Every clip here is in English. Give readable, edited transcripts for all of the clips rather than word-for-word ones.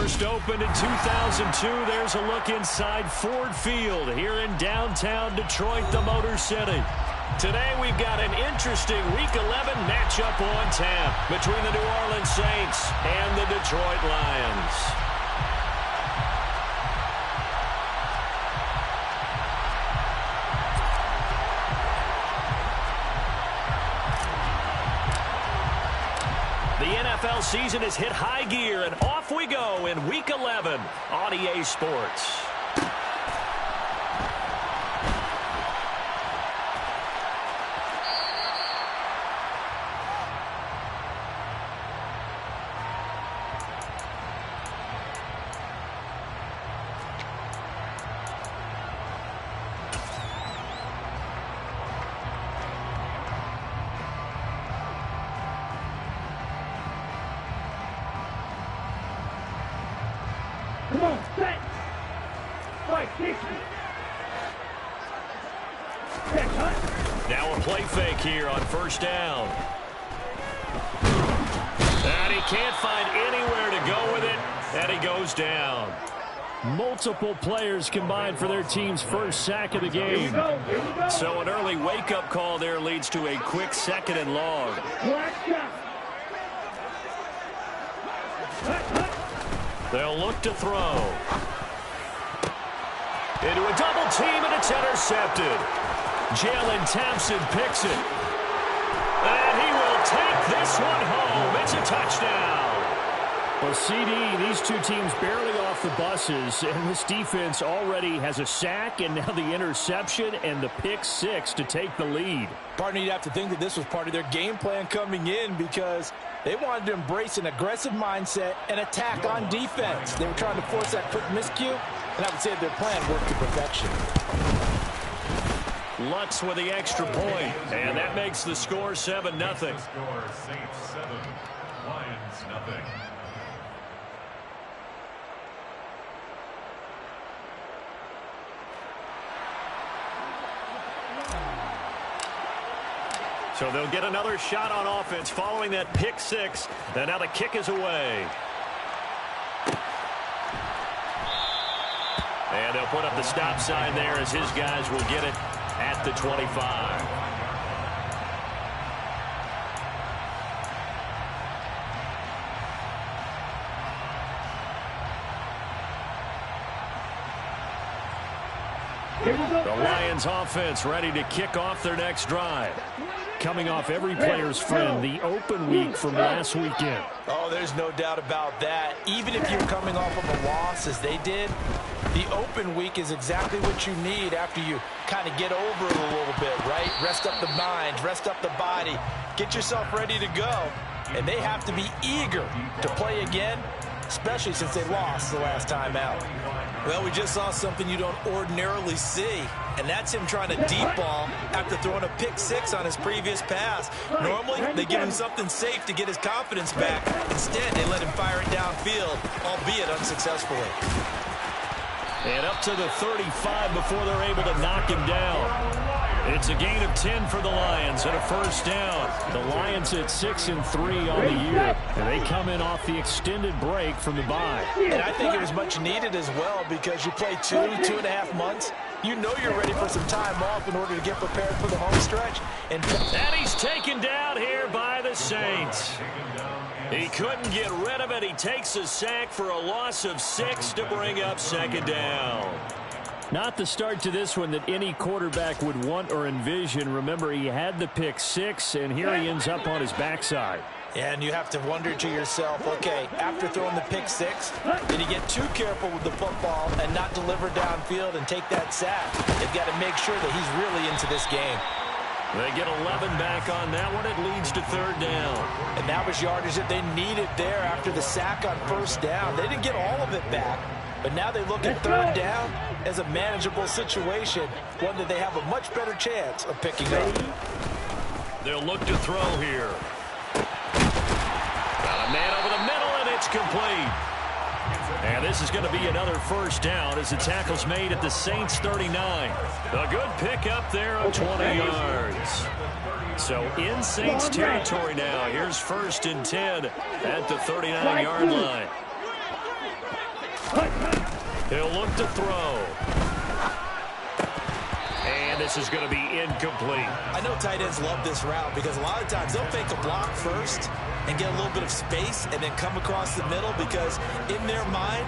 First opened in 2002, there's a look inside Ford Field here in downtown Detroit, the Motor City. Today we've got an interesting Week 11 matchup on tap between the New Orleans Saints and the Detroit Lions. The NFL season has hit high gear, and off we go in Week 11 on EA Sports. Come on, set! Fight, kick Now a play fake here on first down. And he can't find anywhere to go with it, and he goes down. Multiple players combined for their team's first sack of the game. So an early wake-up call there leads to a quick second and long. They'll look to throw. Into a double team, and it's intercepted. Jalen Thompson picks it. And he will take this one home. It's a touchdown. Well, CD, these two teams barely off the buses, and this defense already has a sack and now the interception and the pick six to take the lead. Partner, you'd have to think that this was part of their game plan coming in because they wanted to embrace an aggressive mindset and attack on defense. They were trying to force that quick miscue, and I would say their plan worked to perfection. Lutz with the extra point, and that makes the score 7-0. Score Saints 7, Lions nothing. So they'll get another shot on offense following that pick six. And now the kick is away. And they'll put up the stop sign there as his guys will get it at the 25. The Lions offense ready to kick off their next drive. Coming off every player's friend, the open week from last weekend. Oh, there's no doubt about that. Even if you're coming off of a loss as they did, the open week is exactly what you need after you kind of get over it a little bit, right? Rest up the mind, rest up the body, get yourself ready to go. And they have to be eager to play again, especially since they lost the last time out. Well, we just saw something you don't ordinarily see, and that's him trying to deep ball after throwing a pick six on his previous pass. Normally, they give him something safe to get his confidence back. Instead, they let him fire it downfield, albeit unsuccessfully. And up to the 35 before they're able to knock him down. It's a gain of 10 for the Lions and a first down. The Lions at 6-3 on the year. And they come in off the extended break from the bye. And I think it was much needed as well because you play 2.5 months. You know you're ready for some time off in order to get prepared for the home stretch. And he's taken down here by the Saints. He couldn't get rid of it. He takes a sack for a loss of 6 to bring up second down. Not the start to this one that any quarterback would want or envision. Remember, he had the pick six, and here he ends up on his backside. And you have to wonder to yourself, okay, after throwing the pick six, did he get too careful with the football and not deliver downfield and take that sack? They've got to make sure that he's really into this game. They get 11 back on that one. It leads to third down. And that was yardage that they needed there after the sack on first down. They didn't get all of it back, but now they look at third down as a manageable situation, one that they have a much better chance of picking up. They'll look to throw here. Got a man over the middle, and it's complete. And this is going to be another first down as the tackle's made at the Saints 39. A good pick up there of 20 yards. So in Saints territory now. Here's 1st and 10 at the 39-yard line. He'll look to throw. And this is going to be incomplete. I know tight ends love this route because a lot of times they'll fake a block first and get a little bit of space and then come across the middle because in their mind,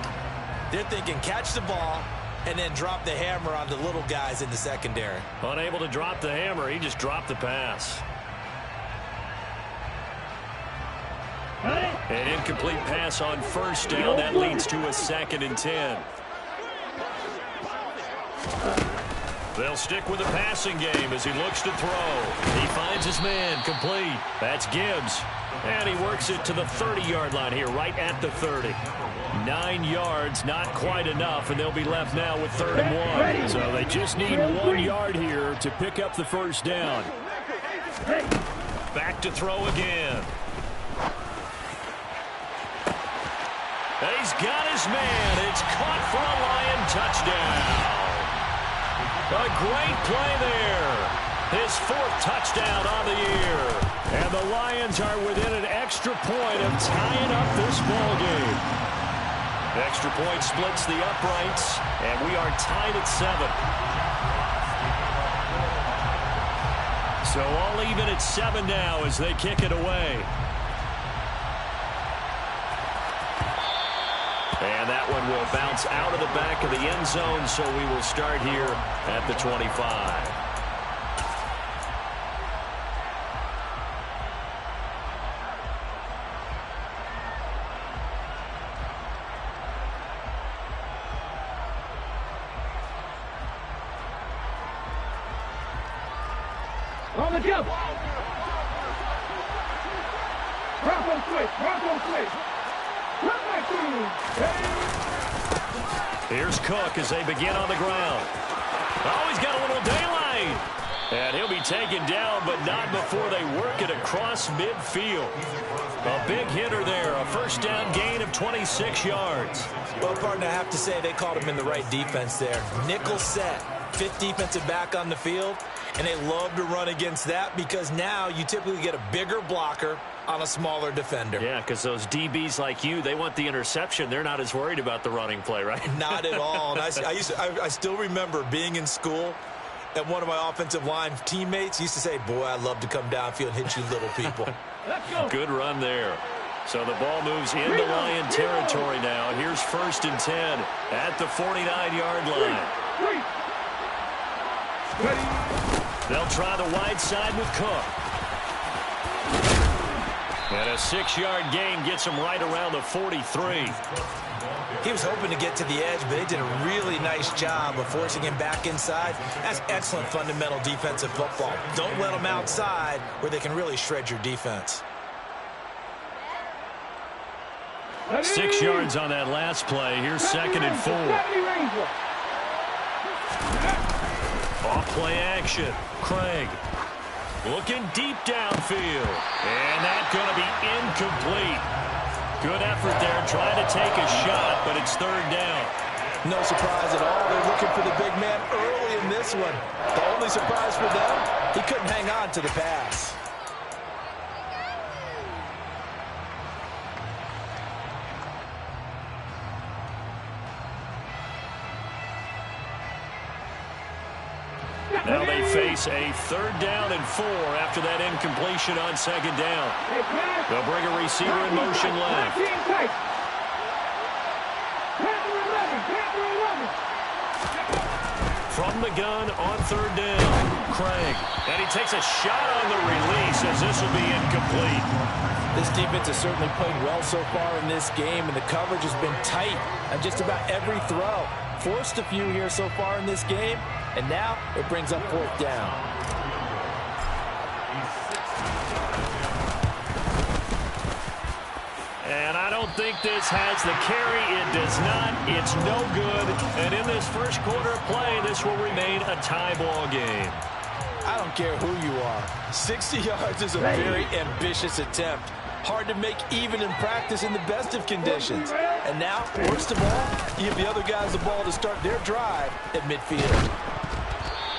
they're thinking catch the ball and then drop the hammer on the little guys in the secondary. Unable to drop the hammer, he just dropped the pass. An incomplete pass on first down. That leads to a 2nd and 10. They'll stick with the passing game as he looks to throw. He finds his man, complete. That's Gibbs. And he works it to the 30-yard line here, right at the 30. 9 yards, not quite enough, and they'll be left now with 3rd and 1. So they just need 1 yard here to pick up the first down. Back to throw again. He's got his man. It's caught for a Lion touchdown. A great play there. His 4th touchdown on the year. And the Lions are within an extra point of tying up this ball game. Extra point splits the uprights, and we are tied at 7. So all even at 7 now as they kick it away. And that one will bounce out of the back of the end zone, so we will start here at the 25. On the jump. Bronco switch. Bronco switch. Here's Cook as they begin on the ground. Oh, he's got a little daylight. And he'll be taken down, but not before they work it across midfield. A big hitter there. A first down gain of 26 yards. Well, partner, I have to say they called him in the right defense there. Nickel set. 5th defensive back on the field. And they love to run against that because now you typically get a bigger blocker on a smaller defender. Yeah, because those DBs like you, they want the interception. They're not as worried about the running play, right? Not at all. And I still remember being in school, and one of my offensive line teammates used to say, boy, I'd love to come downfield and hit you little people. Good run there. So the ball moves into Lion territory now. Here's 1st and 10 at the 49-yard line. They'll try the wide side with Cook. And a 6-yard gain gets him right around the 43. He was hoping to get to the edge, but they did a really nice job of forcing him back inside. That's excellent fundamental defensive football. Don't let them outside where they can really shred your defense. 6 yards on that last play. Here's 2nd and 4. Off play action. Craig looking deep downfield. And that's going to be incomplete. Good effort there trying to take a shot, but it's 3rd down. No surprise at all. They're looking for the big man early in this one. The only surprise for them, he couldn't hang on to the pass. Now they face a 3rd down and 4 after that incompletion on 2nd down. They'll bring a receiver in motion left. From the gun on 3rd down, Craig. And he takes a shot on the release as this will be incomplete. This defense has certainly played well so far in this game, and the coverage has been tight on just about every throw. Forced a few here so far in this game, and now it brings up 4th down. And I don't think this has the carry. It does not. It's no good. And in this first quarter of play, this will remain a tie ball game. I don't care who you are. 60 yards is a very ambitious attempt. Hard to make even in practice in the best of conditions. And now, worst of all, you give the other guys the ball to start their drive at midfield.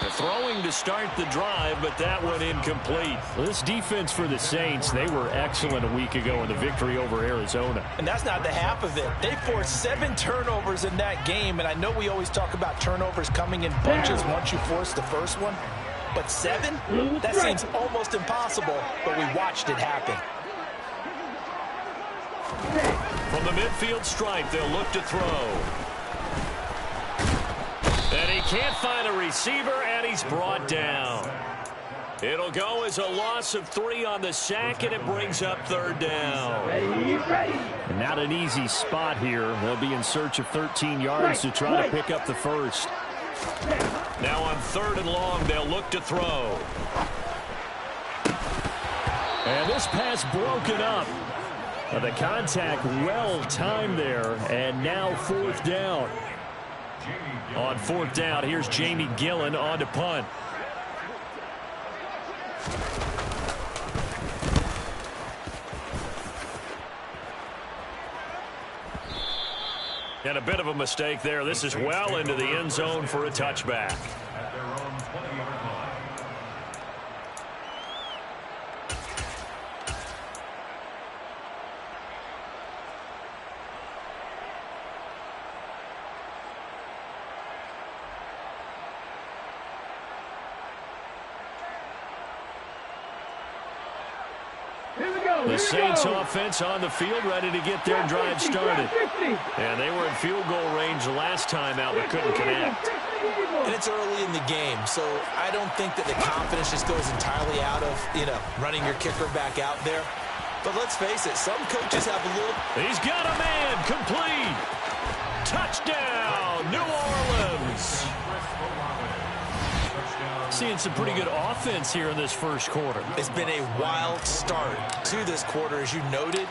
The throwing to start the drive, but that one incomplete. This defense for the Saints, they were excellent a week ago in the victory over Arizona. And that's not the half of it. They forced 7 turnovers in that game, and I know we always talk about turnovers coming in bunches once you force the first one. But 7? That seems almost impossible, but we watched it happen. From the midfield stripe, they'll look to throw. And he can't find a receiver, and he's brought down. It'll go as a loss of 3 on the sack, and it brings up 3rd down. Ready. And not an easy spot here. They'll be in search of 13 yards to try to pick up the first. Now on 3rd and long, they'll look to throw. And this pass broken up. The contact well timed there, and now 4th down. On 4th down, here's Jamie Gillen on to punt. And a bit of a mistake there. This is well into the end zone for a touchback. At their own 20-yard line. The Saints offense on the field, ready to get their drive started. And they were in field goal range last time out, but couldn't connect. And it's early in the game, so I don't think that the confidence just goes entirely out of, running your kicker back out there. But let's face it, some coaches have a little... He's got a man, complete. Touchdown, New Orleans. Seeing some pretty good offense here in this first quarter. It's been a wild start to this quarter, as you noted.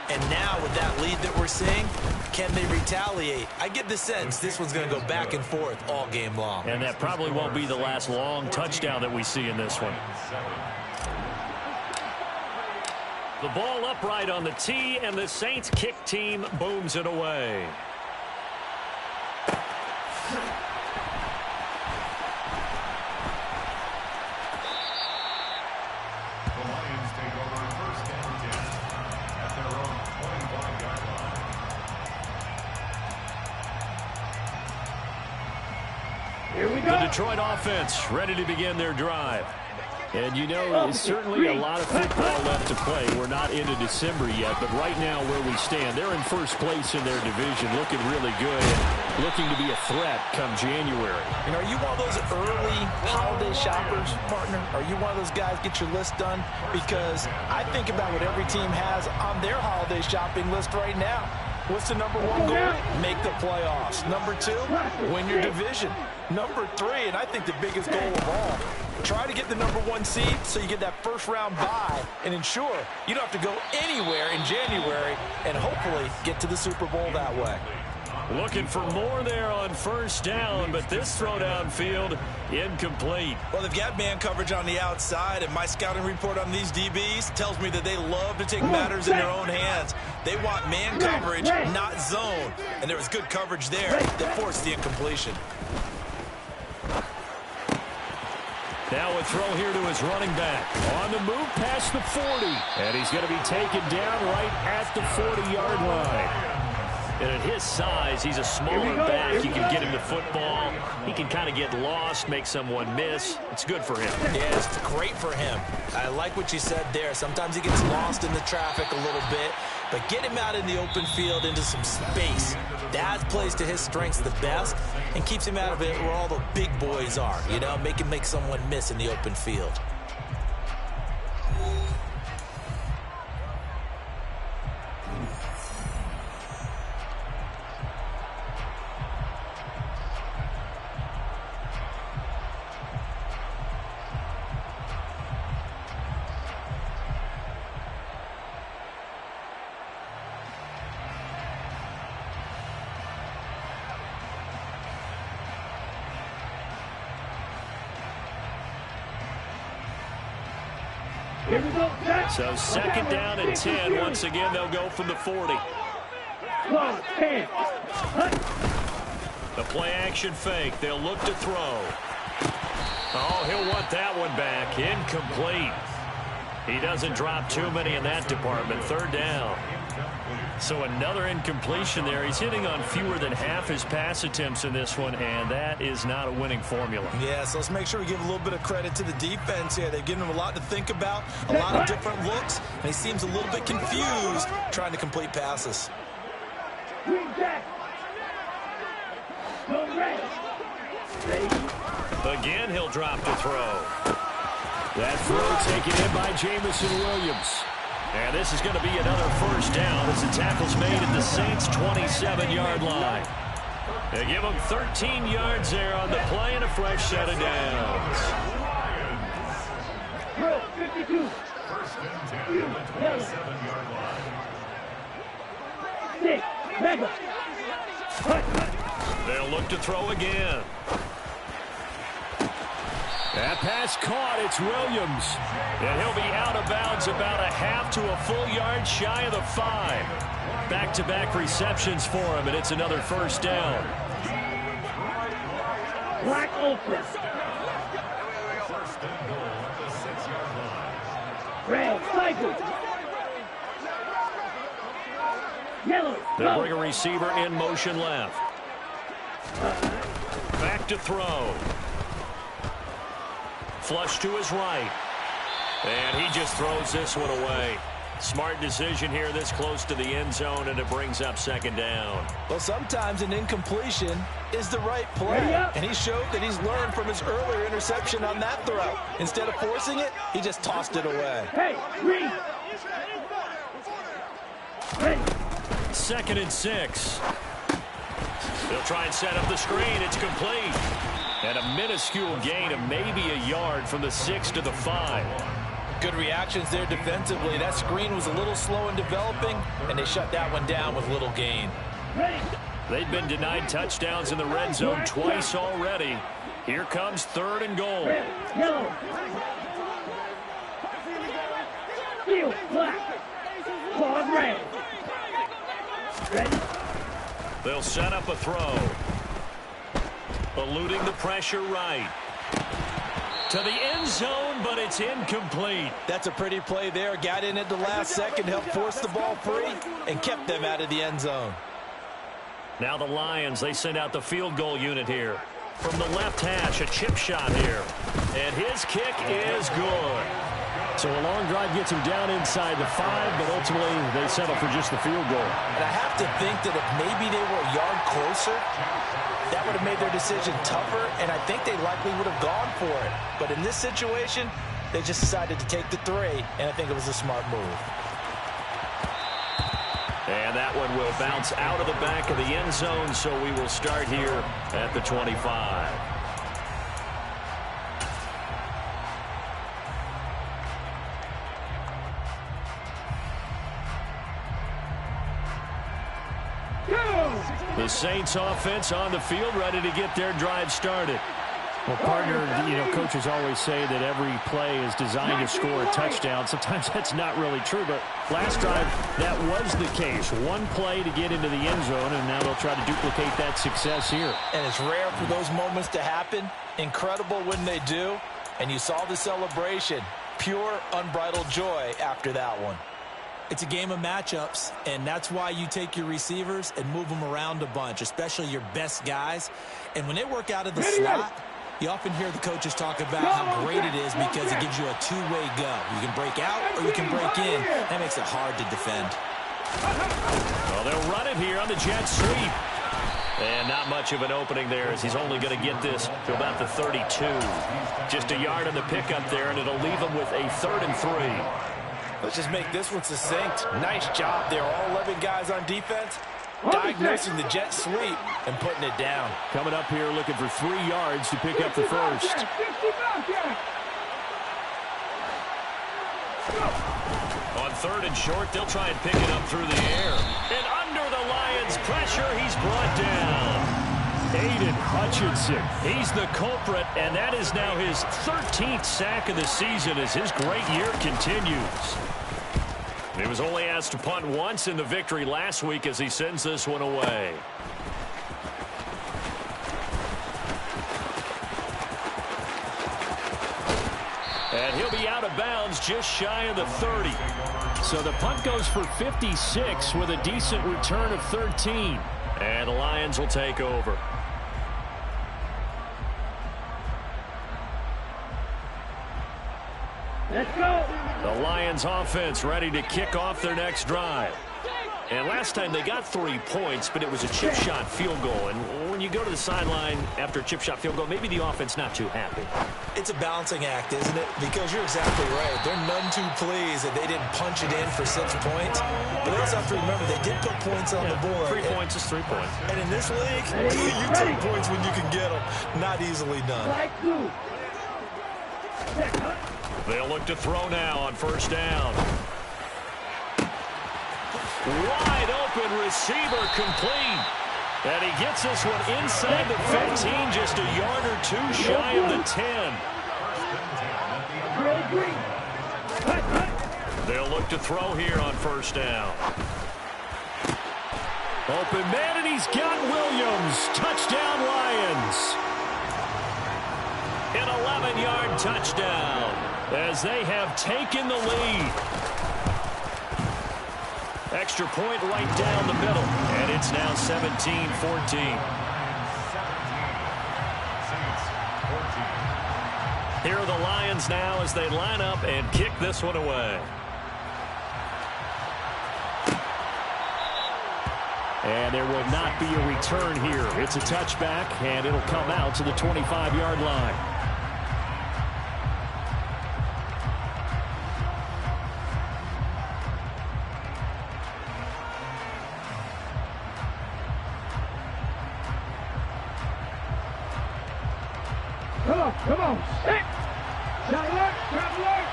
And now with that lead that we're seeing, can they retaliate? I get the sense this one's going to go back and forth all game long. And that probably won't be the last long touchdown that we see in this one. The ball upright on the tee, and the Saints kick team booms it away. The Detroit offense ready to begin their drive. And there's certainly a lot of football left to play. We're not into December yet, but right now where we stand, they're in first place in their division, looking really good and looking to be a threat come January. And are you one of those early holiday shoppers, partner? Are you one of those guys get your list done? Because I think about what every team has on their holiday shopping list right now. What's the number 1 goal? Make the playoffs. Number 2, win your division. Number 3, and I think the biggest goal of all, try to get the number 1 seed so you get that first-round bye and ensure you don't have to go anywhere in January and hopefully get to the Super Bowl that way. Looking for more there on first down, but this throw downfield incomplete. Well, they've got man coverage on the outside, and my scouting report on these DBs tells me that they love to take matters in their own hands. They want man coverage, not zone. And there was good coverage there that forced the incompletion. Now a throw here to his running back. On the move past the 40. And he's going to be taken down right at the 40-yard line. And at his size, he's a smaller back. You can get him the football. He can kind of get lost, make someone miss. It's good for him. Yeah, it's great for him. I like what you said there. Sometimes he gets lost in the traffic a little bit, but get him out in the open field into some space. That plays to his strengths the best and keeps him out of it where all the big boys are, make someone miss in the open field. So second down and 10. Once again, they'll go from the 40. The play action fake. They'll look to throw. Oh, he'll want that one back. Incomplete. He doesn't drop too many in that department. Third down. So another incompletion there. He's hitting on fewer than half his pass attempts in this one, and that is not a winning formula. Yeah, so let's make sure we give a little bit of credit to the defense here. They've given him a lot to think about, a lot of different looks, and he seems a little bit confused trying to complete passes. Again, he'll drop to throw. That throw taken in by Jamison Williams. And this is going to be another first down as the tackle's made at the Saints' 27-yard line. They give them 13 yards there on the play and a fresh set of downs. 52. First and 10 on the 27-yard line. They'll look to throw again. That pass caught. It's Williams. And he'll be out of bounds about a half to a full yard shy of the 5. Back-to-back receptions for him, and it's another first down. Black open. First and goal at the 6-yard line. Red cycle. Yellow. They'll bring a receiver in motion left. Back to throw. Flush to his right. And he just throws this one away. Smart decision here this close to the end zone, and it brings up second down. Well, sometimes an incompletion is the right play. And he showed that he's learned from his earlier interception on that throw. Instead of forcing it, he just tossed it away. Hey, read. Ready. 2nd and 6. They'll try and set up the screen. It's complete. And a minuscule gain of maybe a yard from the 6 to the 5. Good reactions there defensively. That screen was a little slow in developing, and they shut that one down with little gain. They've been denied touchdowns in the red zone twice already. Here comes 3rd and goal. Yellow. Field black. Claws red. Ready. They'll set up a throw. Eluding the pressure right. To the end zone, but it's incomplete. That's a pretty play there. Got in at the last second, helped force the ball free, and kept them out of the end zone. Now the Lions, they send out the field goal unit here. From the left hash, a chip shot here. And his kick is good. So a long drive gets him down inside the 5, but ultimately they settle for just the field goal. And I have to think that if maybe they were a yard closer, that would have made their decision tougher, and I think they likely would have gone for it. But in this situation, they just decided to take the 3, and I think it was a smart move. And that one will bounce out of the back of the end zone, so we will start here at the 25. The Saints offense on the field, ready to get their drive started. Well, partner, coaches always say that every play is designed to score a touchdown. Sometimes that's not really true, but last drive, that was the case. One play to get into the end zone, and now they'll try to duplicate that success here. And it's rare for those moments to happen. Incredible when they do. And you saw the celebration. Pure, unbridled joy after that one. It's a game of matchups, and that's why you take your receivers and move them around a bunch, especially your best guys. And when they work out of the slot, you often hear the coaches talk about how great it is because it gives you a two-way go. You can break out or you can break in. That makes it hard to defend. Well, they'll run it here on the jet sweep. And not much of an opening there as he's only going to get this to about the 32. Just a yard on the pickup there, and it'll leave him with a 3rd and 3. Let's just make this one succinct. Nice job there. All 11 guys on defense diagnosing the jet sweep and putting it down. Coming up here looking for 3 yards to pick up the first. On 3rd and short, they'll try and pick it up through the air. And under the Lions' pressure, he's brought down. Aiden Hutchinson, he's the culprit, and that is now his 13th sack of the season as his great year continues. He was only asked to punt once in the victory last week as he sends this one away. be out of bounds just shy of the 30. So the punt goes for 56 with a decent return of 13. And the Lions will take over. Let's go. The Lions offense ready to kick off their next drive. And last time they got 3 points, but it was a chip shot field goal. And when you go to the sideline after a chip shot field goal, maybe the offense not too happy. It's a balancing act, isn't it? Because you're exactly right. They're none too pleased that they didn't punch it in for 6 points. But they also have to remember they did put points on the board. 3 points is 3 points. And in this league, you take points when you can get them. Not easily done. Like two. They'll look to throw now on first down. Wide open receiver complete. And he gets this one inside the 15, just a yard or two shy of the 10. They'll look to throw here on first down. Open man, and he's got Williams. Touchdown, Lions. An 11-yard touchdown as they have taken the lead. Extra point right down the middle, and it's now 17-14. Here are the Lions now as they line up and kick this one away. And there will not be a return here. It's a touchback, and it'll come out to the 25-yard line. Come on, sit. Shot alert, shot alert.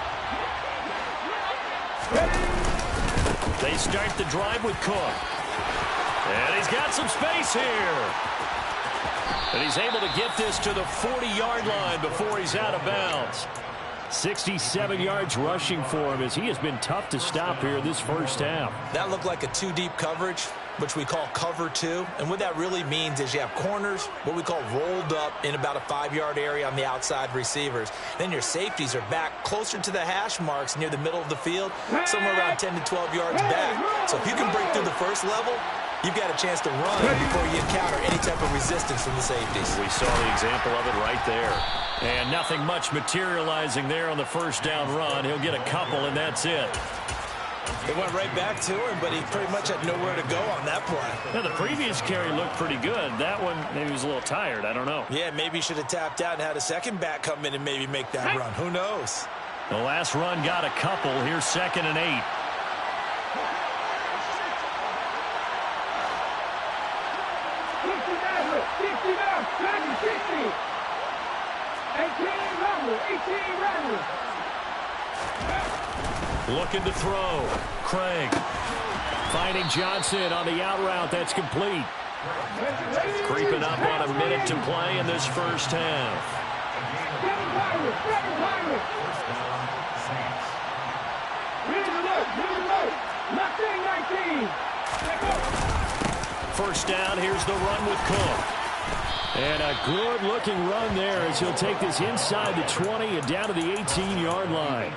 Ready. They start the drive with Cook. And he's got some space here. And he's able to get this to the 40-yard line before he's out of bounds. 67 yards rushing for him as he has been tough to stop here this first half. That looked like a two-deep coverage, which we call cover two. And what that really means is you have corners, what we call rolled up in about a 5-yard area on the outside receivers. Then your safeties are back closer to the hash marks near the middle of the field, somewhere around 10 to 12 yards back. So if you can break through the first level, you've got a chance to run before you encounter any type of resistance from the safeties. We saw the example of it right there. And nothing much materializing there on the first down run. He'll get a couple, and that's it. It went right back to him, but he pretty much had nowhere to go on that play. Now, the previous carry looked pretty good. That one, maybe he was a little tired. I don't know. Yeah, maybe he should have tapped out and had a second back come in and maybe make that run. Who knows? The last run got a couple. Here's 2nd and 8. Looking to throw. Craig. Finding Johnson on the out route. That's complete. Creeping up on a minute to play in this first half. First down, here's the run with Cook. And a good-looking run there as he'll take this inside the 20 and down to the 18-yard line.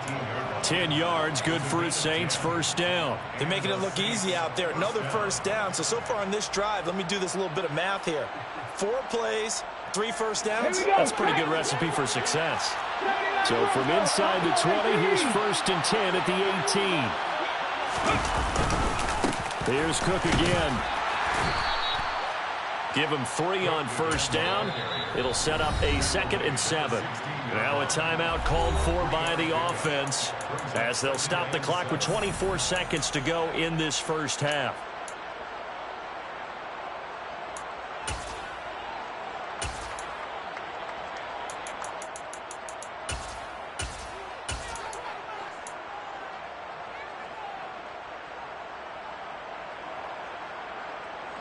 10 yards, good for his Saints, first down. They're making it look easy out there. Another first down. So far on this drive, let me do this little bit of math here. 4 plays, 3 first downs. That's a pretty good recipe for success. So from inside the 20, here's 1st and 10 at the 18. Here's Cook again. Give him 3 on first down. It'll set up a 2nd and 7. Now a timeout called for by the offense as they'll stop the clock with 24 seconds to go in this first half.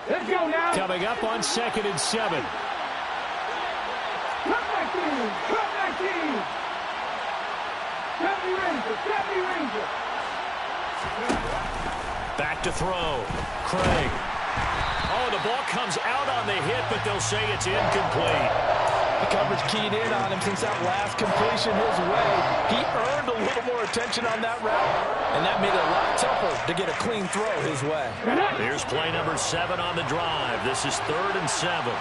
Let's go now. Coming up on 2nd and 7. Come back in. Come back in. Ranger. Back to throw. Craig. Oh, the ball comes out on the hit, but they'll say it's incomplete. The coverage keyed in on him since that last completion his way. He earned a little more attention on that route, and that made it a lot tougher to get a clean throw his way. Here's play number 7 on the drive. This is 3rd and 7.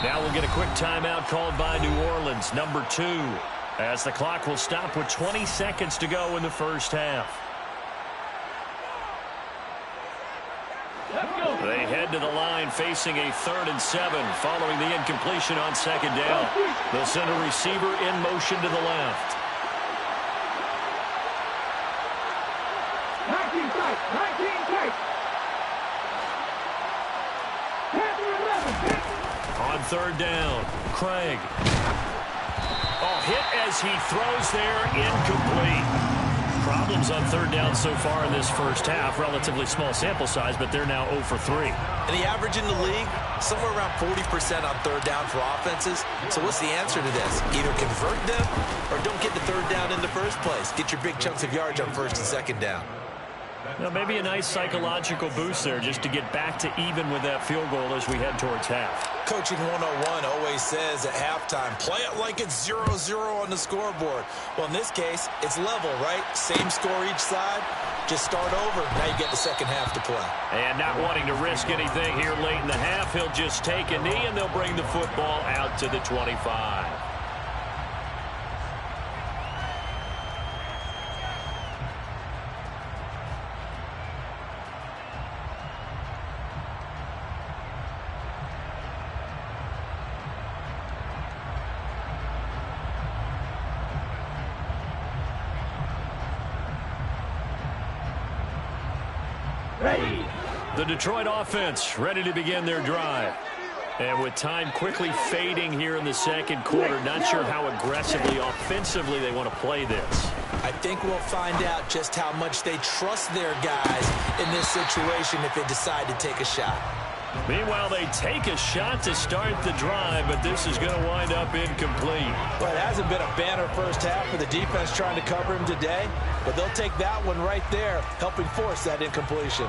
Now we'll get a quick timeout called by New Orleans, number 2, as the clock will stop with 20 seconds to go in the first half. They head to the line facing a 3rd and 7 following the incompletion on 2nd down. They'll send a receiver in motion to the left. 19 tight, 19 tight. On 3rd down, Craig. Oh, hit as he throws there, incomplete. Problems on 3rd down so far in this first half. Relatively small sample size, but they're now 0 for 3. And the average in the league, somewhere around 40% on 3rd down for offenses. So what's the answer to this? Either convert them or don't get the 3rd down in the first place. Get your big chunks of yards on 1st and 2nd down. Now, maybe a nice psychological boost there just to get back to even with that field goal as we head towards half. Coaching 101 always says at halftime, play it like it's 0-0 on the scoreboard. Well, in this case, it's level, right? Same score each side. Just start over. Now you get the second half to play. And not wanting to risk anything here late in the half, he'll just take a knee and they'll bring the football out to the 25. The Detroit offense ready to begin their drive. And with time quickly fading here in the second quarter, not sure how aggressively, offensively they want to play this. I think we'll find out just how much they trust their guys in this situation if they decide to take a shot. Meanwhile, they take a shot to start the drive, but this is going to wind up incomplete. Well, it hasn't been a banner first half for the defense trying to cover him today, but they'll take that one right there, helping force that incompletion.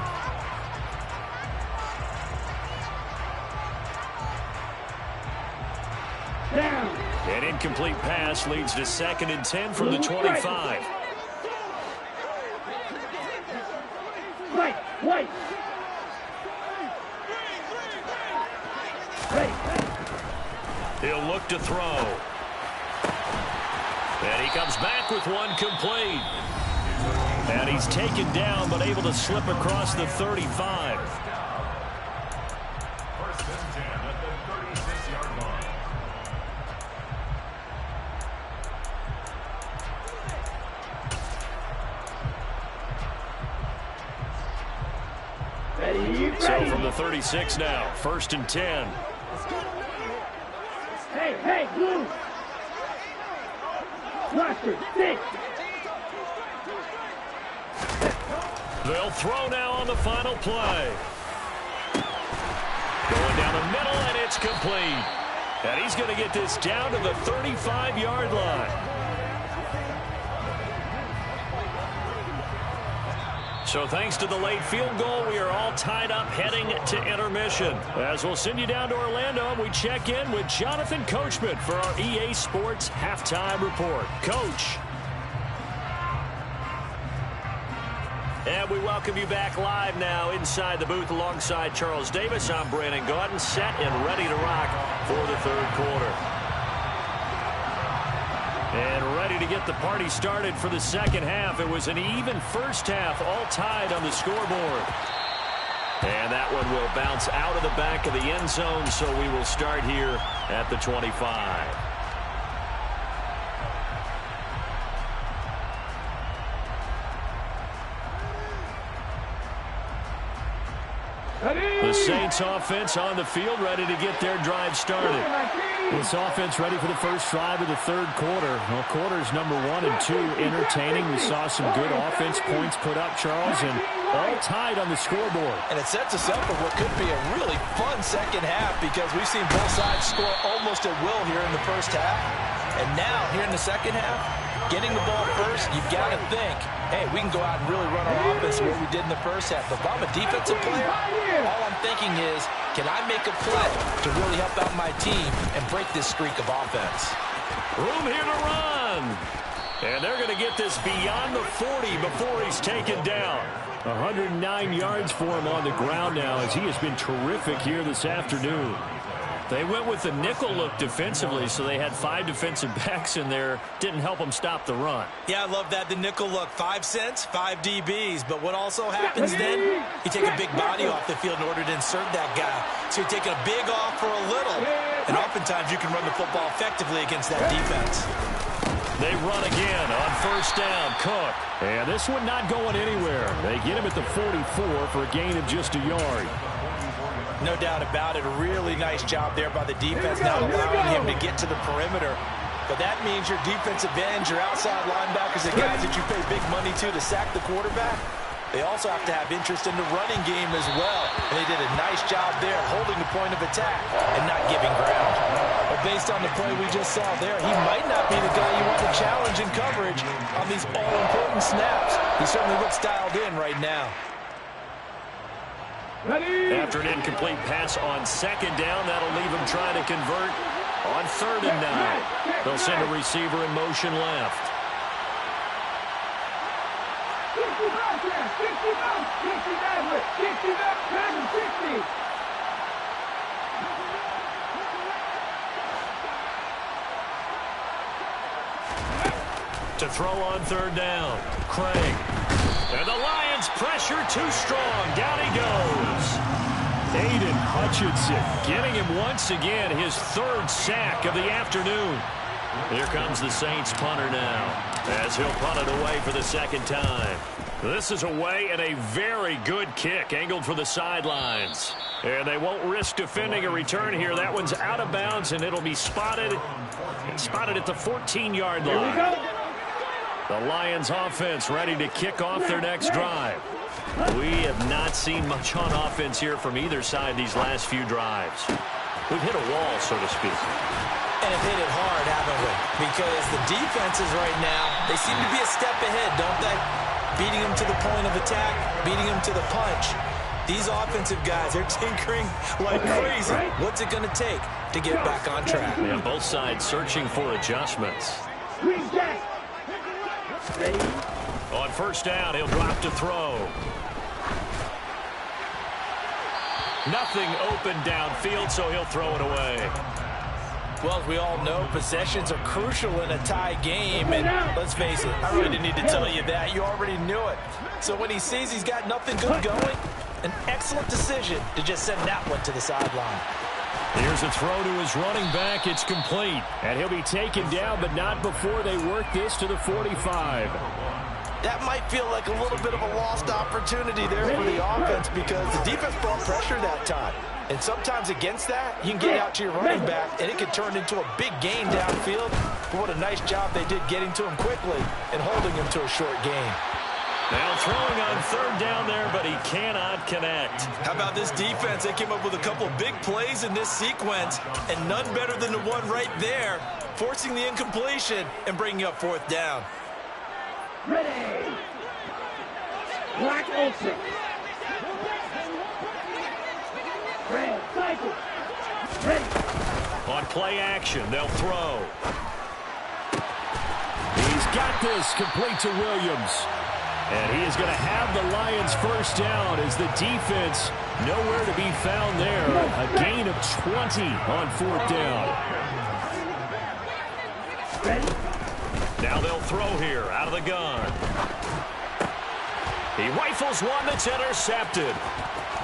Down. An incomplete pass leads to 2nd and 10 from the 25. Wait. He'll look to throw. And he comes back with one complete. And he's taken down but able to slip across the 35. 1st and 10 at the 36-yard line. Ready. So from the 36 now, 1st and 10. Hey, blue. Cluster, stick. They'll throw now on the final play. Going down the middle, and it's complete. And he's going to get this down to the 35-yard line. So thanks to the late field goal, we are all tied up heading to intermission. As we'll send you down to Orlando, we check in with Jonathan Coachman for our EA Sports Halftime Report. Coach. And we welcome you back live now inside the booth alongside Charles Davis. I'm Brandon Gaudin, set and ready to rock for the 3rd quarter. And ready to get the party started for the 2nd half. It was an even first half, all tied on the scoreboard. And that one will bounce out of the back of the end zone, so we will start here at the 25. The Saints offense on the field ready to get their drive started. This offense ready for the first drive of the 3rd quarter. Well, quarters number 1 and 2 entertaining. We saw some good offense points put up, Charles, and all tied on the scoreboard. And it sets us up for what could be a really fun second half because we've seen both sides score almost at will here in the first half. And now, here in the second half, getting the ball first, you've got to think, hey, we can go out and really run our offense the way we did in the first half. But if I'm a defensive player, all I'm thinking is, can I make a play to really help out my team and break this streak of offense? Room here to run. And they're going to get this beyond the 40 before he's taken down. 109 yards for him on the ground now as he has been terrific here this afternoon. They went with the nickel look defensively, so they had 5 defensive backs in there. Didn't help them stop the run. Yeah, I love that, the nickel look. 5 cents, 5 DBs. But what also happens then, you take a big body off the field in order to insert that guy. So you're taking a big off for a little. And oftentimes you can run the football effectively against that defense. They run again on first down. Cook. And this one not going anywhere. They get him at the 44 for a gain of just a yard. No doubt about it. A really nice job there by the defense, not allowing him to get to the perimeter. But that means your defensive ends, your outside linebackers, the guys that you pay big money to sack the quarterback, they also have to have interest in the running game as well. And they did a nice job there holding the point of attack and not giving ground. But based on the play we just saw there, he might not be the guy you want to challenge in coverage on these all-important snaps. He certainly looks dialed in right now. After an incomplete pass on second down, that'll leave him trying to convert on 3rd and 9. They'll send a receiver in motion left. 60. To throw on 3rd down, Craig. And the Lions pressure too strong. Down he goes. Aiden Hutchinson getting him once again his 3rd sack of the afternoon. Here comes the Saints punter now as he'll punt it away for the 2nd time. This is away and a very good kick angled for the sidelines. And they won't risk defending a return here. That one's out of bounds and it'll be spotted at the 14-yard line. The Lions offense ready to kick off their next drive. We have not seen much on offense here from either side these last few drives. We've hit a wall, so to speak. And have hit it hard, haven't we? Because the defenses right now, they seem to be a step ahead, don't they? Beating them to the point of attack, beating them to the punch. These offensive guys, they're tinkering like crazy. What's it going to take to get back on track? Yeah, both sides searching for adjustments. On 1st down, he'll drop to throw. Nothing open downfield, so he'll throw it away. Well, as we all know, possessions are crucial in a tie game. And let's face it, I really didn't need to tell you that. You already knew it. So when he sees he's got nothing good going, an excellent decision to just send that one to the sideline. Here's a throw to his running back. It's complete. And he'll be taken down, but not before they work this to the 45. That might feel like a little bit of a lost opportunity there for the offense because the defense brought pressure that time. And sometimes against that, you can get out to your running back, and it could turn into a big gain downfield. But what a nice job they did getting to him quickly and holding him to a short gain. Now throwing on 3rd down there, but he cannot connect. How about this defense? They came up with a couple big plays in this sequence, and none better than the one right there, forcing the incompletion and bringing up 4th down. Ready. Black Olsen. Red cycle. Ready. On play action, they'll throw. He's got this complete to Williams. And he is going to have the Lions 1st down as the defense nowhere to be found there. A gain of 20 on 4th down. Ready. Now they'll throw here out of the gun. He rifles one that's intercepted.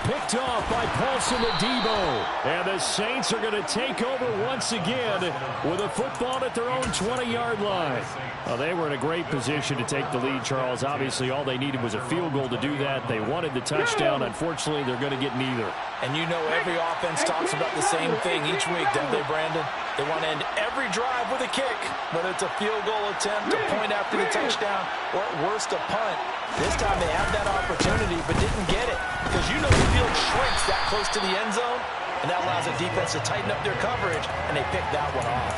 Picked off by Paulson Adebo. And the Saints are going to take over once again with a football at their own 20-yard line. Well, they were in a great position to take the lead, Charles. Obviously, all they needed was a field goal to do that. They wanted the touchdown. Unfortunately, they're going to get neither. And you know every offense talks about the same thing each week, don't they, Brandon? They want to end every drive with a kick, whether it's a field goal attempt, a point after the touchdown, or at worst a punt. This time they had that opportunity but didn't get it because you know the field shrinks that close to the end zone, and that allows the defense to tighten up their coverage, and they picked that one off.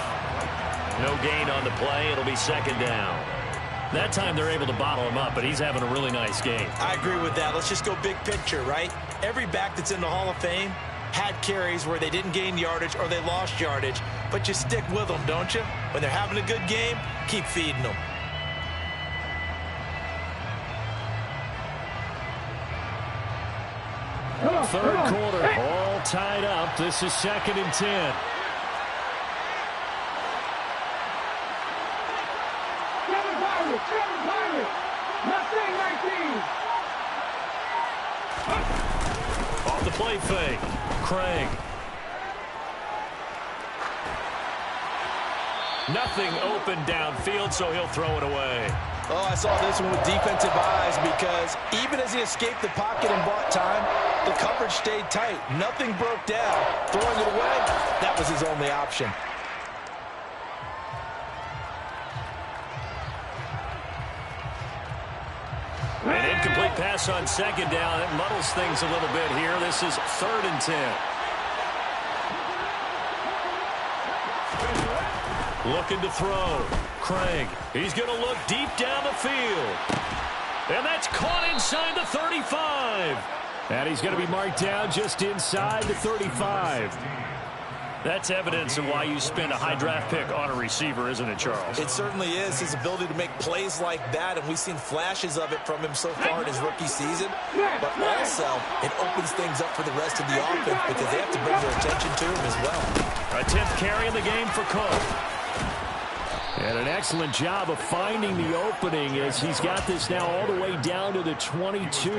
No gain on the play. It'll be second down. That time they're able to bottle him up, but he's having a really nice game. I agree with that. Let's just go big picture, right? Every back that's in the Hall of Fame had carries where they didn't gain yardage or they lost yardage, but you stick with them, don't you? When they're having a good game, keep feeding them. Third quarter, all tied up. This is 2nd and 10. Off the play fake. Craig. Nothing open downfield, so he'll throw it away. Oh, I saw this one with defensive eyes because even as he escaped the pocket and bought time, the coverage stayed tight. Nothing broke down. Throwing it away, that was his only option. An incomplete pass on second down. It muddles things a little bit here. This is 3rd and 10. Looking to throw. Craig. He's going to look deep down the field. And that's caught inside the 35. And he's going to be marked down just inside the 35. That's evidence of why you spend a high draft pick on a receiver, isn't it, Charles? It certainly is. His ability to make plays like that, and we've seen flashes of it from him so far in his rookie season. But also, it opens things up for the rest of the offense because they have to bring their attention to him as well. A 10th carry in the game for Cook. And an excellent job of finding the opening as he's got this now all the way down to the 22.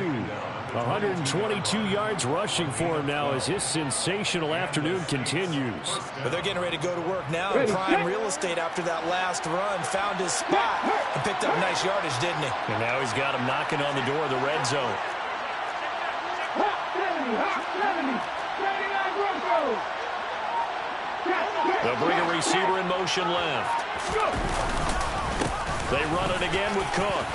122 yards rushing for him now as his sensational afternoon continues. But they're getting ready to go to work now in prime real estate after that last run. Found his spot and picked up nice yardage, didn't he? And now he's got him knocking on the door of the red zone. They'll bring a receiver in motion left. They run it again with Cook.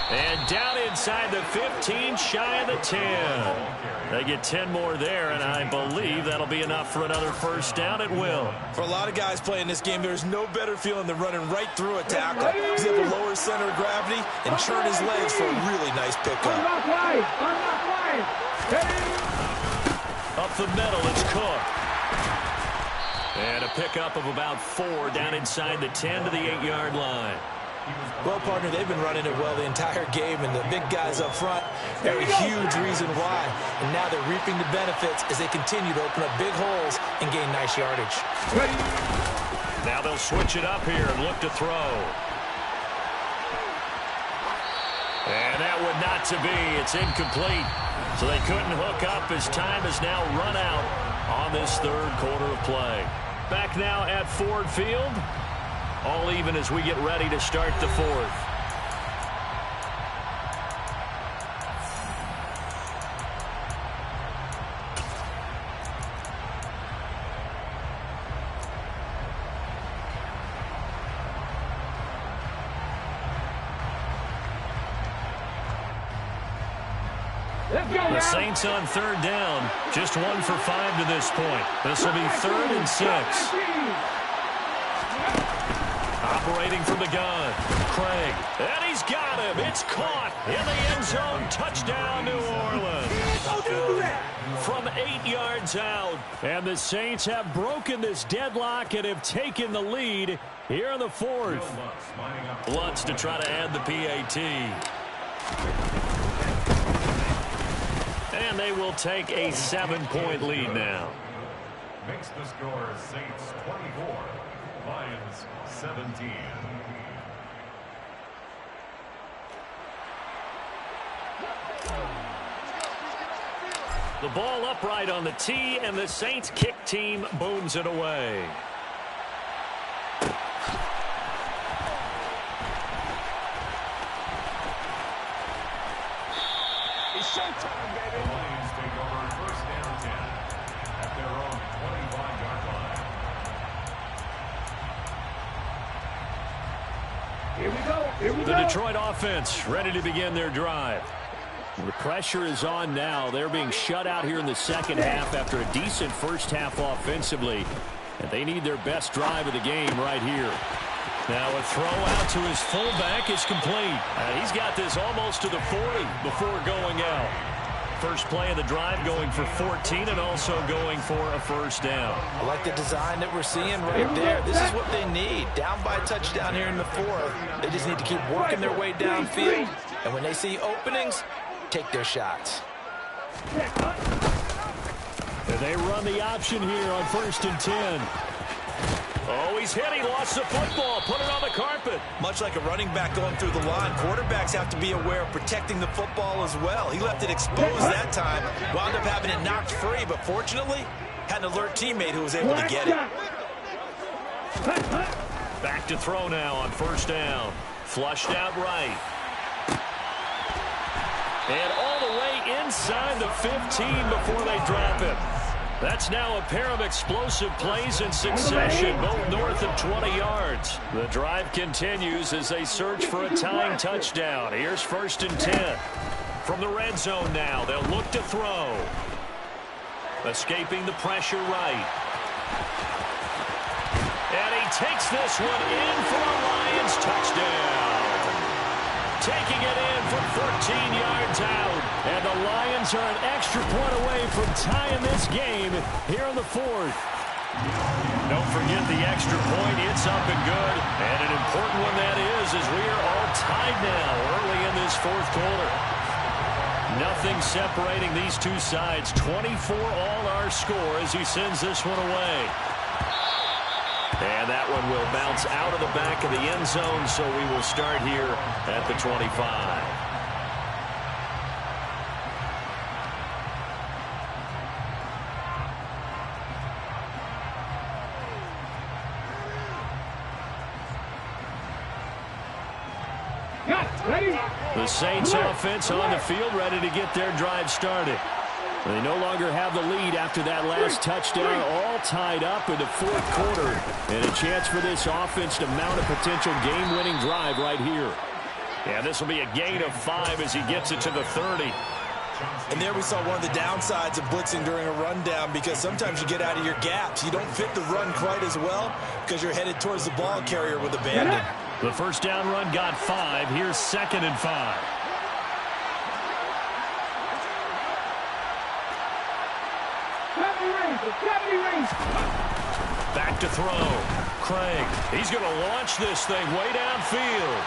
And down inside the 15, shy of the 10. They get 10 more there, and I believe that'll be enough for another first down. It will. For a lot of guys playing this game, there's no better feeling than running right through a tackle. He's able to lower his center of gravity and churn his legs for a really nice pickup. Up the middle, it's Cook. And a pickup of about 4 down inside the 10 to the 8-yard line. Well, partner, they've been running it well the entire game, and the big guys up front, they're a huge reason why. And now they're reaping the benefits as they continue to open up big holes and gain nice yardage. Now they'll switch it up here and look to throw. And that would not to be. It's incomplete. So they couldn't hook up as time is now run out on this third quarter of play. Back now at Ford Field. All even as we get ready to start the fourth. The Saints on third down. Just 1 for 5 to this point. This will be 3rd and 6. Operating from the gun, Craig, and he's got him. It's caught in the end zone. Touchdown, New Orleans. From 8 yards out. And the Saints have broken this deadlock and have taken the lead here in the fourth. Lutz to try to add the PAT. And they will take a 7-point lead now. Makes the score Saints 24, Lions 17. The ball upright on the tee, and the Saints kick team booms it away. It's showtime, baby. The Lions take over first down 10 at their own 25-yard line. Here we go. Here we The go. Detroit offense ready to begin their drive. The pressure is on now. They're being shut out here in the second half after a decent first half offensively. And they need their best drive of the game right here. Now a throw out to his fullback is complete. He's got this almost to the 40 before going out. First play of the drive going for 14 and also going for a first down. I like the design that we're seeing right there. This is what they need. Down by a touchdown here in the fourth. They just need to keep working their way downfield. And when they see openings, take their shots. And they run the option here on 1st and 10. Oh, he's hit. He lost the football. Put it on the carpet. Much like a running back going through the line, quarterbacks have to be aware of protecting the football as well. He left it exposed that time, wound up having it knocked free, but fortunately, had an alert teammate who was able to get it. Back to throw now on 1st down. Flushed out right. And all the way inside the 15 before they drop him. That's now a pair of explosive plays in succession, both north of 20 yards. The drive continues as they search for a tying touchdown. Here's 1st and 10. From the red zone now, they'll look to throw. Escaping the pressure right. And he takes this one in for a Lions touchdown. Taking it in from 14 yards out. And the Lions are an extra point away from tying this game here in the fourth. Don't forget the extra point. It's up and good. And an important one that is, as we are all tied now early in this fourth quarter. Nothing separating these two sides. 24 all our score as he sends this one away. And that one will bounce out of the back of the end zone, so we will start here at the 25. The Saints offense on the field, ready to get their drive started. They no longer have the lead after that last touchdown, all tied up in the fourth quarter. And a chance for this offense to mount a potential game-winning drive right here. Yeah, this will be a gain of 5 as he gets it to the 30. And there we saw one of the downsides of blitzing during a rundown, because sometimes you get out of your gaps. You don't fit the run quite as well because you're headed towards the ball carrier with abandon. The first down run got 5. Here's 2nd and 5. Back to throw. Craig. He's going to launch this thing way downfield.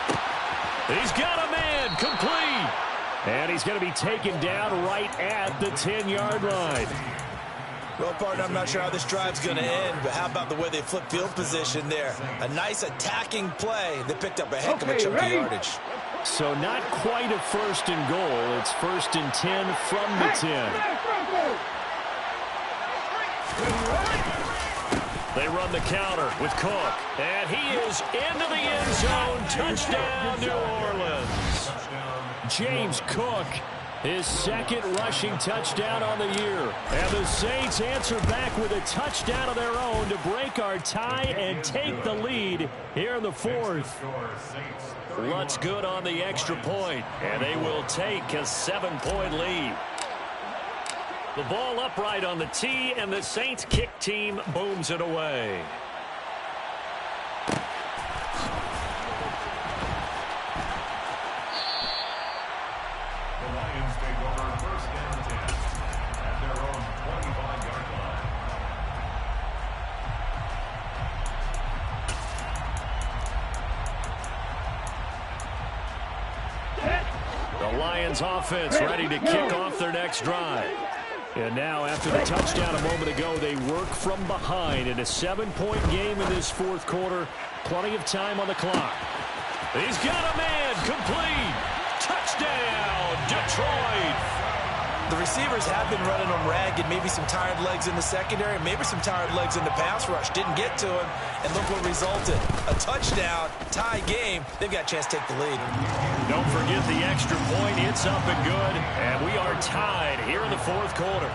He's got a man. Complete. And he's going to be taken down right at the 10-yard line. Well, partner, I'm not sure how this drive's going to end, but how about the way they flip field position there? A nice attacking play that picked up a heck of a chunk of yardage. So not quite a 1st and goal. It's 1st and 10 from the 10. They run the counter with Cook. And he is into the end zone. Touchdown, New Orleans. James Cook, his 2nd rushing touchdown on the year. And the Saints answer back with a touchdown of their own to break our tie and take the lead here in the fourth. Lutz good on the extra point, and they will take a 7-point lead. The ball upright on the tee, and the Saints kick team booms it away. The Lions take over 1st and 10 at their own 25-yard line. The Lions offense ready to kick off their next drive. And now, after the touchdown a moment ago, they work from behind in a 7-point game in this fourth quarter. Plenty of time on the clock. He's got a man. Complete. Touchdown, Detroit. The receivers have been running them ragged. Maybe some tired legs in the secondary, maybe some tired legs in the pass rush. Didn't get to him, and look what resulted. A touchdown, tie game. They've got a chance to take the lead. Don't forget the extra point. It's up and good, and we are tied here in the fourth quarter.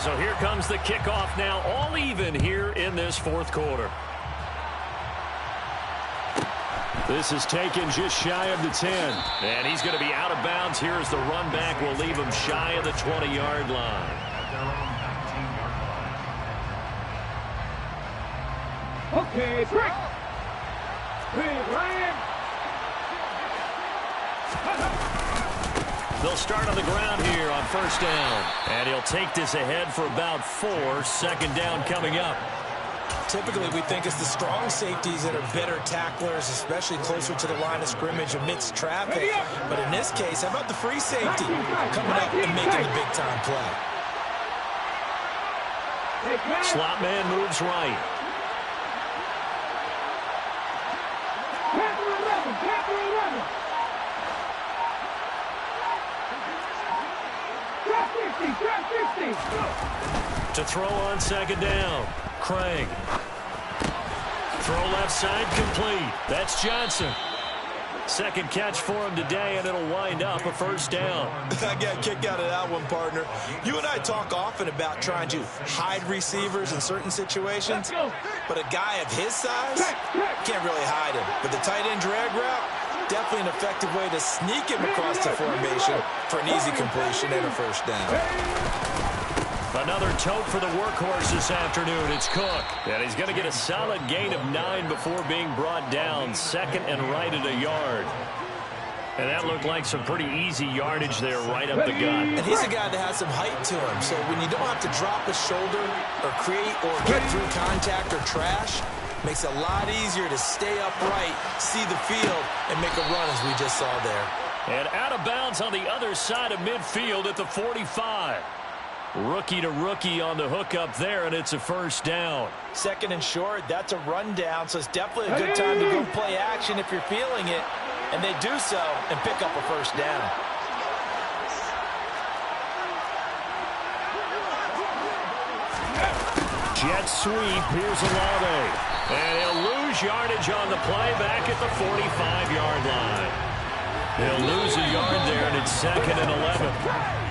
So here comes the kickoff now, all even here in this fourth quarter. This is taken just shy of the 10. And he's going to be out of bounds here as the run back will leave him shy of the 20-yard line. Okay, break. Big Ryan. They'll start on the ground here on first down. And he'll take this ahead for about 4. Second down coming up. Typically, we think it's the strong safeties that are better tacklers, especially closer to the line of scrimmage amidst traffic. But in this case, how about the free safety coming up and making the big-time play? Slot man moves right. Tackle 11. Drop 50. To throw on second down. Craig. Throw left side complete. That's Johnson. Second catch for him today, and it'll wind up a first down. I got a kick out of that one, partner. You and I talk often about trying to hide receivers in certain situations, but a guy of his size can't really hide him. But the tight end drag route, definitely an effective way to sneak him across the formation for an easy completion and a first down. Another tote for the workhorse this afternoon. It's Cook. And he's going to get a solid gain of 9 before being brought down. Second and right at a yard. And that looked like some pretty easy yardage there right up the gut. And he's a guy that has some height to him. So when you don't have to drop a shoulder or create or get through contact or trash, makes it a lot easier to stay upright, see the field, and make a run as we just saw there. And out of bounds on the other side of midfield at the 45. Rookie to rookie on the hook up there, and it's a first down. Second and short, that's a rundown, so it's definitely a good time to go play action if you're feeling it. And they do so and pick up a first down. Jet sweep, here's Olave. And he'll lose yardage on the play back at the 45-yard line. He'll lose a yard there, and it's second and 11.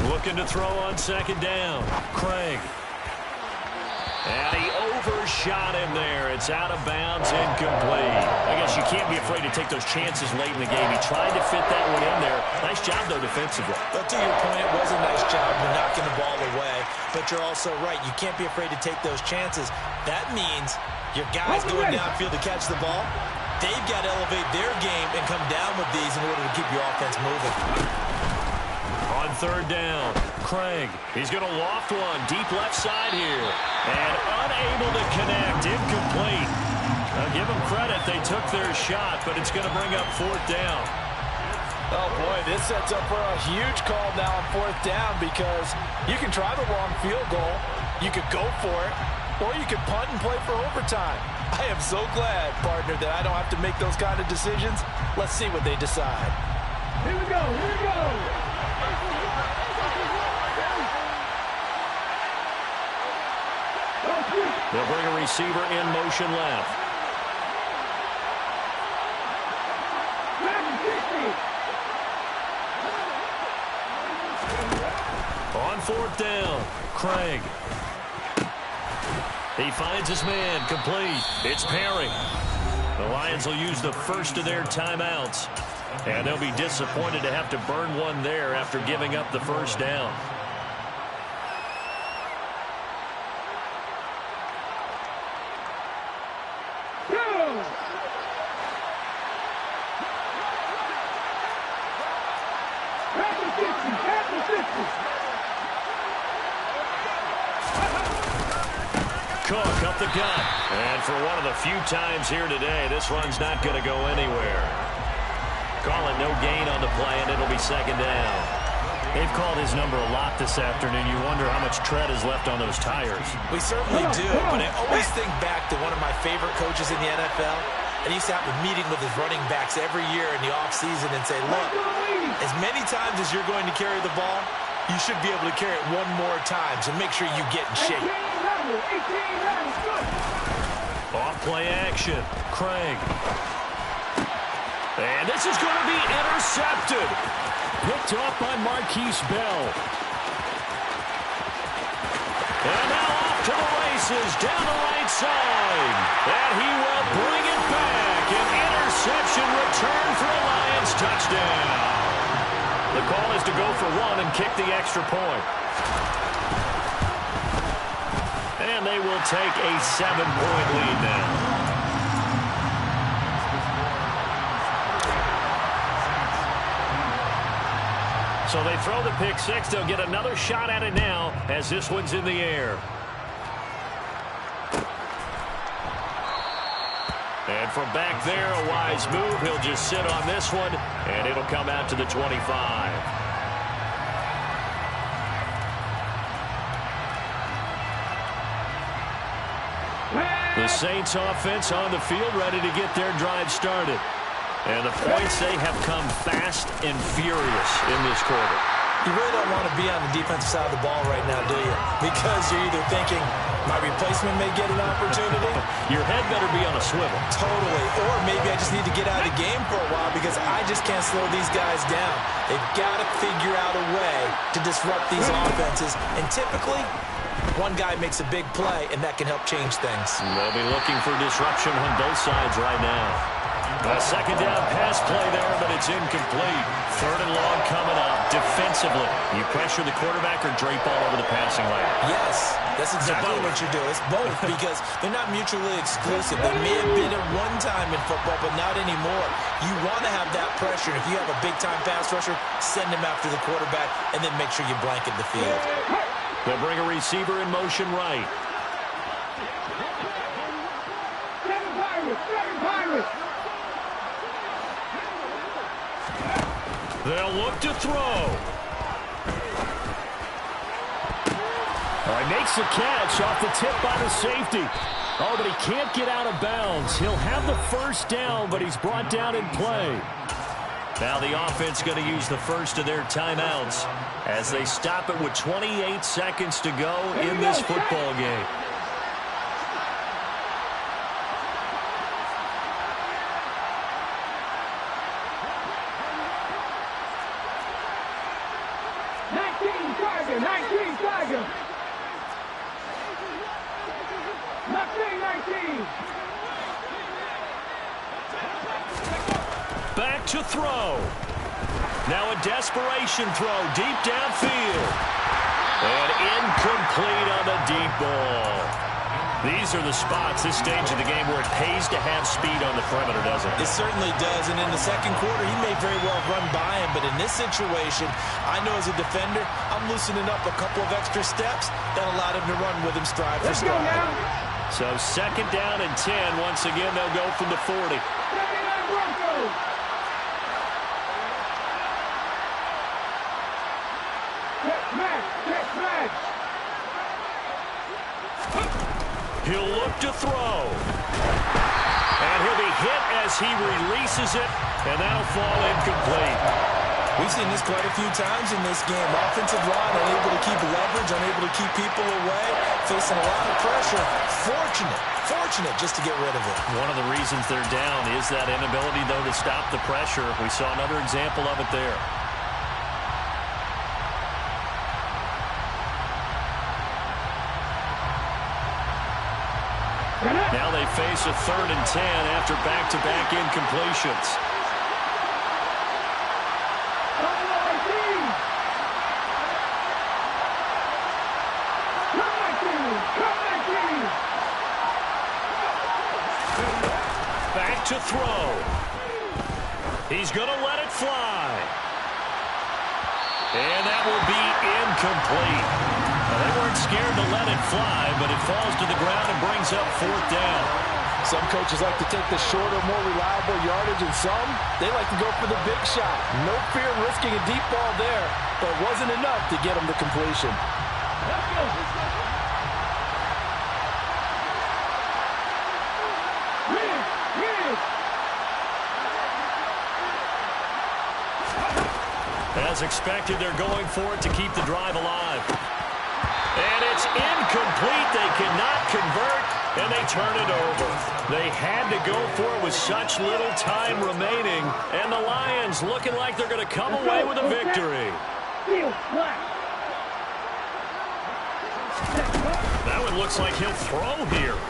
Looking to throw on second down. Craig. And he overshot him there. It's out of bounds, incomplete. I guess you can't be afraid to take those chances late in the game. He tried to fit that one in there. Nice job, though, defensively. But to your point, it was a nice job of knocking the ball away. But you're also right. You can't be afraid to take those chances. That means your guys going downfield to catch the ball, they've got to elevate their game and come down with these in order to keep your offense moving. On third down, Craig. He's going to loft one deep left side here. And unable to connect. Incomplete. Now give them credit. They took their shot, but it's going to bring up fourth down. Oh, boy, this sets up for a huge call now on fourth down because you can try the long field goal. You could go for it, or you could punt and play for overtime. I am so glad, partner, that I don't have to make those kind of decisions. Let's see what they decide. Here we go. Here we go. They'll bring a receiver in motion left. On fourth down, Craig. He finds his man, complete. It's Perry. The Lions will use the first of their timeouts. And they'll be disappointed to have to burn one there after giving up the first down. Cook up the gut. And for one of the few times here today, this run's not going to go anywhere. Call it no gain on the play, and it'll be second down. They've called his number a lot this afternoon. You wonder how much tread is left on those tires. We certainly do, but I always think back to one of my favorite coaches in the NFL. And he used to have a meeting with his running backs every year in the offseason and say, look, as many times as you're going to carry the ball, you should be able to carry it one more time, so make sure you get in shape. Double, 18 yards, good. Off play action. Craig. And this is going to be intercepted. Picked off by Marquise Bell. And now off to the races down the right side. And he will bring it back. An interception return for a Lions touchdown. The call is to go for one and kick the extra point. And they will take a 7-point lead now. So they throw the pick six. They'll get another shot at it now as this one's in the air. And from back there, a wise move. He'll just sit on this one, and it'll come out to the 25. The Saints offense on the field, ready to get their drive started. And the points, they have come fast and furious in this quarter. You really don't want to be on the defensive side of the ball right now, do you? Because you're either thinking, my replacement may get an opportunity. Your head better be on a swivel. Totally. Or maybe I just need to get out of the game for a while because I just can't slow these guys down. They've got to figure out a way to disrupt these offenses. And typically, one guy makes a big play, and that can help change things. They'll be looking for disruption on both sides right now. A second down pass play there, but it's incomplete. Third and long coming up. Defensively, you pressure the quarterback or drape all over the passing lane? Yes, that's exactly what you're doing. It's both because they're not mutually exclusive. They may have been at one time in football, but not anymore. You want to have that pressure. If you have a big-time pass rusher, send him after the quarterback, and then make sure you blanket the field. They'll bring a receiver in motion right. They'll look to throw. All right, makes the catch off the tip by the safety. Oh, but he can't get out of bounds. He'll have the first down, but he's brought down in play. Now the offense going to use the first of their timeouts as they stop it with 28 seconds to go in this football game. Back to throw. Now a desperation throw deep downfield. And incomplete on the deep ball. These are the spots, this stage of the game, where it pays to have speed on the perimeter, doesn't it? It certainly does. And in the second quarter, he may very well run by him. But in this situation, I know as a defender, I'm loosening up a couple of extra steps that allowed him to run with him stride for stride. So second down and 10. Once again, they'll go from the 40. He'll look to throw. And he'll be hit as he releases it, and that'll fall incomplete. We've seen this quite a few times in this game. Offensive line unable to keep leverage, unable to keep people away, facing a lot of pressure. Fortunate just to get rid of it. One of the reasons they're down is that inability, though, to stop the pressure. We saw another example of it there. Now they face a 3rd and 10 after back-to-back incompletions. Back to throw. He's going to let it fly. And that will be incomplete. Well, they weren't scared to let it fly, but it falls to the ground and brings up 4th down. Some coaches like to take the shorter, more reliable yardage, and some, they like to go for the big shot. No fear in risking a deep ball there, but it wasn't enough to get them to completion. Let's go. As expected, they're going for it to keep the drive alive. And it's incomplete. Incomplete. They cannot convert, and they turn it over. They had to go for it with such little time remaining, and the Lions looking like they're going to come away with a victory. That one looks like he'll throw here.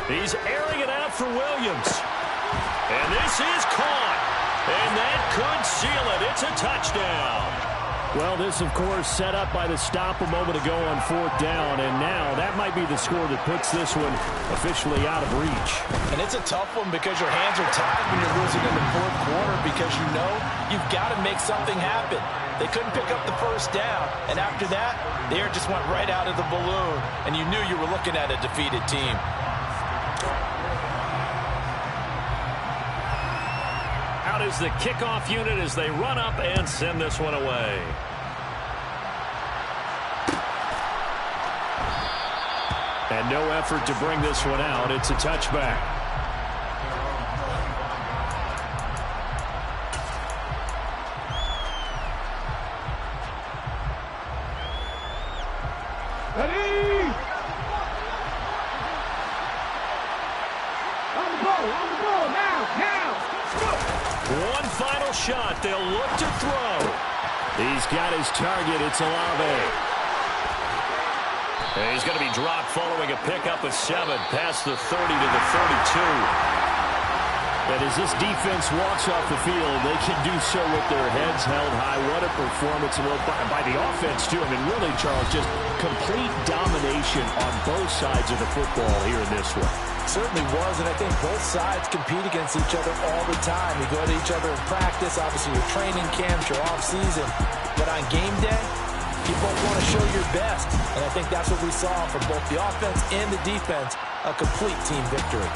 He's airing it out for Williams. And this is caught. And that could seal it. It's a touchdown. Well, this, of course, set up by the stop a moment ago on 4th down, and now that might be the score that puts this one officially out of reach. And it's a tough one because your hands are tied when you're losing in the 4th quarter because you know you've got to make something happen. They couldn't pick up the first down, and after that, the air just went right out of the balloon, and you knew you were looking at a defeated team. Out is the kickoff unit as they run up and send this one away. And no effort to bring this one out. It's a touchback. Ready? On the ball, now. One final shot. They'll look to throw. He's got his target. It's Olave. And he's going to be dropped following a pickup of 7 past the 30 to the 32. But as this defense walks off the field, they can do so with their heads held high. What a performance by the offense, too. I mean, really, Charles, just complete domination on both sides of the football here in this one. Certainly was, and I think both sides compete against each other all the time. You go to each other in practice, obviously your training camps, your off-season. But on game day, you both want to show your best. And I think that's what we saw from both the offense and the defense, a complete team victory.